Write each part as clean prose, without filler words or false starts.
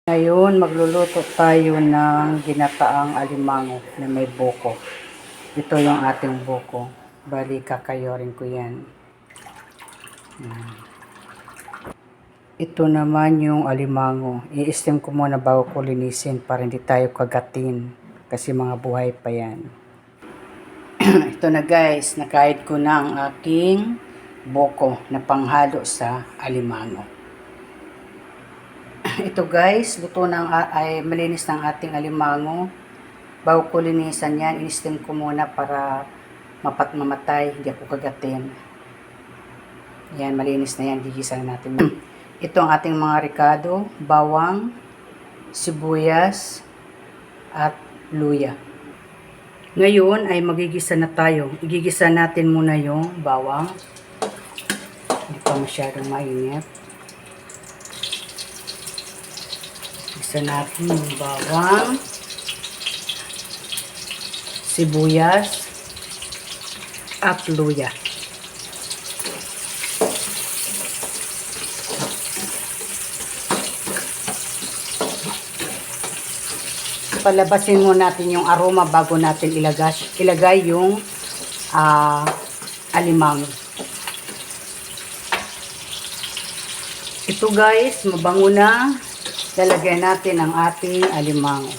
Ngayon, magluluto tayo ng ginataang alimango na may buko. Ito yung ating buko. Bali, kakayorin ko yan. Ito naman yung alimango. I-steam ko muna bago ko linisin para hindi tayo kagatin. Kasi mga buhay pa yan. Ito na guys, nakahid ko na ang aking buko na panghalo sa alimango. Ito guys, luto na ay malinis ng ating alimango. Bago ko linisan yan, in-steam ko muna para mamatay, hindi ako kagatin. Yan, malinis na yan, gigisan natin. Ito ang ating mga ricado, bawang, sibuyas, at luya. Ngayon ay magigisa na tayo. Igigisa natin muna yung bawang. Hindi pa masyadong mainit. Igisa natin yung bawang, sibuyas, at luya. Palabasin muna natin yung aroma bago natin ilagay yung alimango. Ito guys, mabango na. Lalagyan natin ang ating alimango.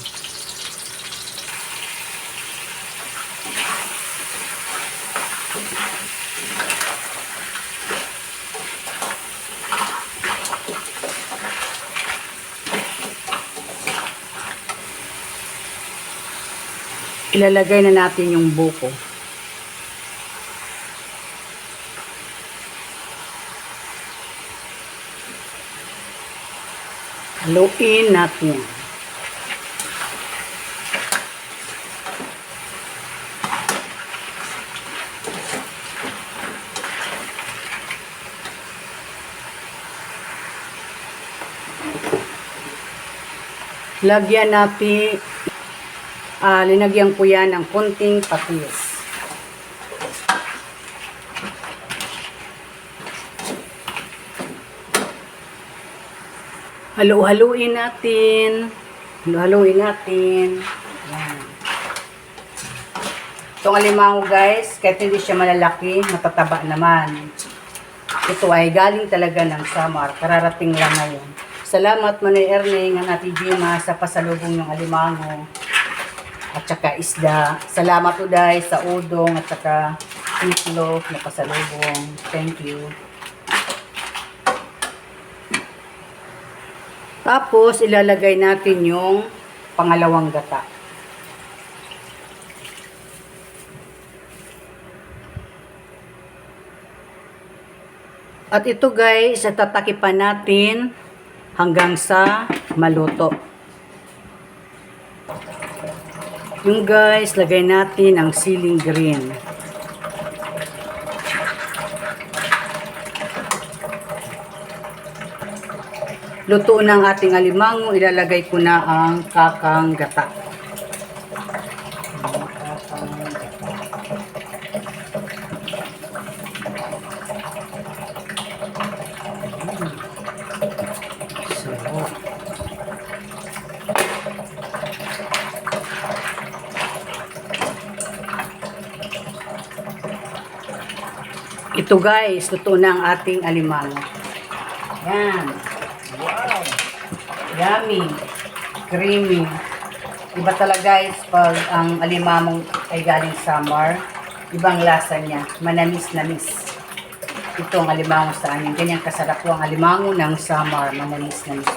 Ilalagay na natin yung buko. Haluin natin. Lagyan natin, linagyan ko yan ng konting patis. Halu-haluin natin. Halu-haluin natin. Yan. Itong alimango guys, kahit hindi siya malalaki, matataba naman. Ito ay galing talaga ng Samar. Kararating lang ngayon. Salamat Manay Erning at Ate Gima sa pasalubong ng alimango. At saka isda. Salamat uday sa udong at saka itlog na pasalubong. Thank you. Tapos, ilalagay natin yung pangalawang gata. At ito guys, tatakipan natin hanggang sa maluto. Yung guys, lagay natin ang siling green. Luto ng ating alimango, ilalagay ko na ang kakang gata. Ito guys, luto na ang ating alimango. Yan. Wow! Yummy! Creamy! Iba talaga guys pag ang alimango ay galing Samar. Ibang lasa niya. Manamis-namis. Ito ang alimango sa amin. Ganyan kasarap po ang alimango ng Samar. Manamis-namis.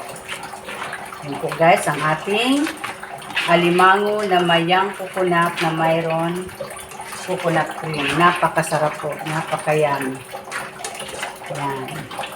Yan po guys ang ating alimango na mayang coconut na mayroon coconut cream. Napakasarap po. Napakayami. Yan.